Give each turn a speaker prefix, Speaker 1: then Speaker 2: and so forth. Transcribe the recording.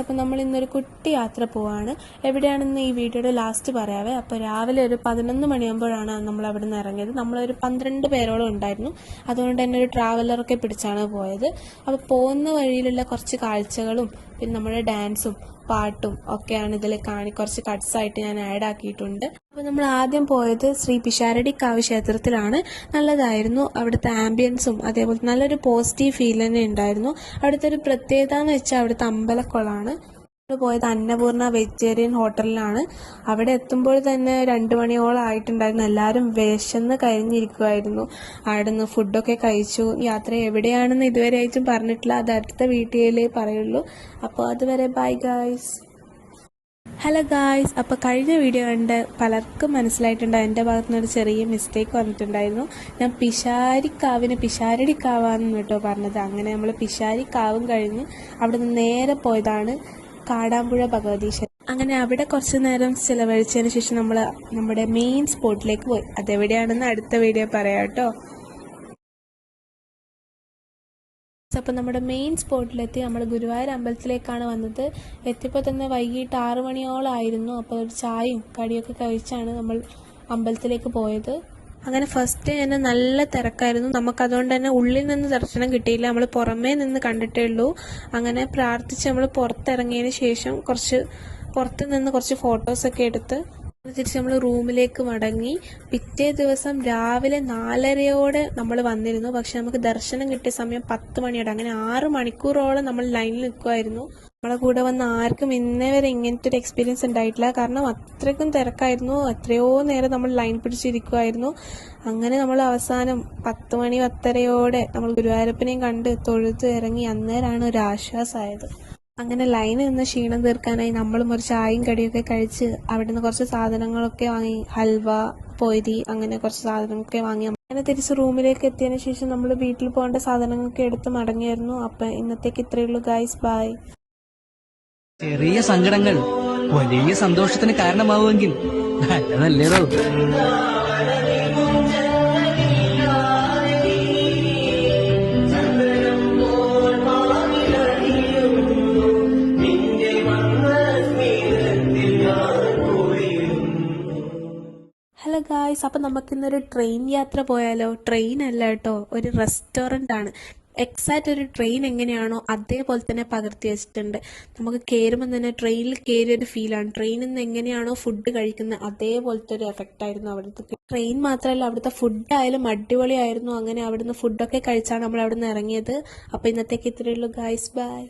Speaker 1: അപ്പോൾ നമ്മൾ ഇന്നൊരു കുട്ടി യാത്ര പോവാണ്. എവിടെയാണെന്ന് ഈ വീഡിയോയുടെ ലാസ്റ്റ് പറയാവേ. അപ്പോൾ രാവിലെ ഒരു 11 മണിയാകുമ്പോഴാണ് നമ്മൾ അവിടെ നിന്ന് ഇറങ്ങിയത്. നമ്മളൊരു 12 പേരോളം ഉണ്ടായിരുന്നു. അതുകൊണ്ട് തന്നെ ഒരു ട്രാവലറൊക്കെ പിടിച്ചാണ് പോയത്. അപ്പോൾ പോകുന്ന വഴിയിലുള്ള കുറച്ച് കാഴ്ചകളും പിന്നെ നമ്മുടെ ഡാൻസും പാട്ടും ഒക്കെയാണ് ഇതിൽ കുറച്ച് കട്ട്സായിട്ട് ഞാൻ ആഡ് ആക്കിയിട്ടുണ്ട്. അപ്പോൾ നമ്മൾ ആദ്യം പോയത് ശ്രീ പിഷാരടിക്കാവ് ക്ഷേത്രത്തിലാണ്. നല്ലതായിരുന്നു. അവിടുത്തെ ആംബിയൻസും അതേപോലെ നല്ലൊരു പോസിറ്റീവ് ഫീൽ തന്നെ ഉണ്ടായിരുന്നു. അവിടുത്തെ ഒരു പ്രത്യേകത എന്ന് വെച്ചാൽ അവിടുത്തെ അമ്പലക്കുളമാണ്. പോയത് അന്നപൂർണ വെജിറ്റേറിയൻ ഹോട്ടലിലാണ്. അവിടെ എത്തുമ്പോൾ തന്നെ 2 മണിയോളം ആയിട്ടുണ്ടായിരുന്നു. എല്ലാവരും വിശന്ന് കഴിഞ്ഞിരിക്കുമായിരുന്നു. അവിടെ നിന്ന് ഫുഡൊക്കെ കഴിച്ചു. യാത്ര എവിടെയാണെന്ന് ഇതുവരെ ആയിട്ടും പറഞ്ഞിട്ടില്ല. അത് അടുത്ത വീഡിയോയിലേ പറയുള്ളൂ. അപ്പോൾ അതുവരെ ബൈ ഗായ്സ്. ഹലോ ഗായ്സ്, അപ്പോൾ കഴിഞ്ഞ വീഡിയോ കണ്ട് പലർക്കും മനസ്സിലായിട്ടുണ്ടാവും എൻ്റെ ഭാഗത്തുനിന്നൊരു ചെറിയ മിസ്റ്റേക്ക് വന്നിട്ടുണ്ടായിരുന്നു. ഞാൻ പിഷാരടിക്കാവാന്ന് കേട്ടോ പറഞ്ഞത്. അങ്ങനെ നമ്മൾ പിഷാരിക്കാവും കഴിഞ്ഞ് അവിടെ നിന്ന് നേരെ പോയതാണ് കാടാമ്പുഴ ഭഗവതീശ്വരൻ. അങ്ങനെ അവിടെ കുറച്ച് നേരം ചിലവഴിച്ചതിന് ശേഷം നമ്മൾ നമ്മുടെ മെയിൻ സ്പോട്ടിലേക്ക് പോയി. അതെവിടെയാണെന്ന് അടുത്ത വീഡിയോ പറയാം കേട്ടോ. അപ്പോൾ നമ്മുടെ മെയിൻ സ്പോട്ടിലെത്തി. നമ്മൾ ഗുരുവായൂർ അമ്പലത്തിലേക്കാണ് വന്നത്. എത്തിയപ്പോൾ തന്നെ വൈകിട്ട് 6 മണിയോളം ആയിരുന്നു. അപ്പോൾ ഒരു ചായയും കടിയൊക്കെ കഴിച്ചാണ് നമ്മൾ അമ്പലത്തിലേക്ക് പോയത്. അങ്ങനെ ഫസ്റ്റ് തന്നെ നല്ല തിരക്കായിരുന്നു. നമുക്കതുകൊണ്ട് തന്നെ ഉള്ളിൽ നിന്ന് ദർശനം കിട്ടിയില്ല. നമ്മൾ പുറമേ നിന്ന് കണ്ടിട്ടേ ഉള്ളൂ. അങ്ങനെ പ്രാർത്ഥിച്ച് നമ്മൾ പുറത്തിറങ്ങിയതിന് ശേഷം പുറത്ത് നിന്ന് കുറച്ച് ഫോട്ടോസൊക്കെ എടുത്ത് തിരിച്ച് നമ്മൾ റൂമിലേക്ക് മടങ്ങി. പിറ്റേ ദിവസം രാവിലെ 4:30 നമ്മൾ വന്നിരുന്നു. പക്ഷെ നമുക്ക് ദർശനം കിട്ടിയ സമയം 10 മണിയോടെ. അങ്ങനെ 6 മണിക്കൂറോളം നമ്മൾ ലൈനിൽ നിൽക്കുമായിരുന്നു. നമ്മളെ കൂടെ വന്ന ആർക്കും ഇന്നേ വരെ ഇങ്ങനത്തെ ഒരു എക്സ്പീരിയൻസ് ഉണ്ടായിട്ടില്ല. കാരണം അത്രയ്ക്കും തിരക്കായിരുന്നു. എത്രയോ നേരം നമ്മൾ ലൈൻ പിടിച്ചിരിക്കുമായിരുന്നു. അങ്ങനെ നമ്മൾ അവസാനം 10 മണി 10:30 നമ്മൾ ഗുരുവായൂരപ്പനെയും കണ്ട് തൊഴുത്ത് ഇറങ്ങി. അന്നേരമാണ് ഒരു ആശ്വാസമായത്. അങ്ങനെ ലൈനിൽ നിന്ന് ക്ഷീണം തീർക്കാനായി നമ്മളും ഒരു ചായയും കടിയൊക്കെ കഴിച്ച് അവിടെ നിന്ന് കുറച്ച് സാധനങ്ങളൊക്കെ വാങ്ങി. ഹൽവ, പൊരി, അങ്ങനെ കുറച്ച് സാധനങ്ങളൊക്കെ വാങ്ങി. അങ്ങനെ തിരിച്ച് റൂമിലേക്ക് എത്തിയതിന് ശേഷം നമ്മൾ വീട്ടിൽ പോകേണ്ട സാധനങ്ങളൊക്കെ എടുത്ത് മടങ്ങിയായിരുന്നു. അപ്പം ഇന്നത്തേക്ക് ഇത്രയേ ഉള്ളൂ ഗൈസ്, ബൈ.
Speaker 2: ചെറിയ സങ്കടങ്ങൾ വലിയ സന്തോഷത്തിന് കാരണമാവുമെങ്കിൽ നല്ലതല്ലേടോ.
Speaker 1: ഹലോ ഗായ്സ്, അപ്പം നമുക്കിന്നൊരു ട്രെയിൻ യാത്ര പോയാലോ? ട്രെയിൻ അല്ല കേട്ടോ, ഒരു റെസ്റ്റോറൻ്റ് ആണ്. എക്സാക്റ്റ് ഒരു ട്രെയിൻ എങ്ങനെയാണോ അതേപോലെ തന്നെ പകർത്തി വെച്ചിട്ടുണ്ട്. നമുക്ക് കയറുമ്പോൾ തന്നെ ട്രെയിനിൽ കയറിയൊരു ഫീലാണ്. ട്രെയിനിൽ നിന്ന് എങ്ങനെയാണോ ഫുഡ് കഴിക്കുന്നത് അതേപോലത്തെ ഒരു എഫക്റ്റ് ആയിരുന്നു അവിടുത്തെ. ട്രെയിൻ മാത്രമല്ല, അവിടുത്തെ ഫുഡായാലും അടിപൊളിയായിരുന്നു. അങ്ങനെ അവിടുന്ന് ഫുഡൊക്കെ കഴിച്ചാണ് നമ്മൾ അവിടെ നിന്ന് ഇറങ്ങിയത്. അപ്പോൾ ഇന്നത്തേക്ക് ഇത്രയേ ഉള്ളൂ ഗായ്സ്, ബൈ.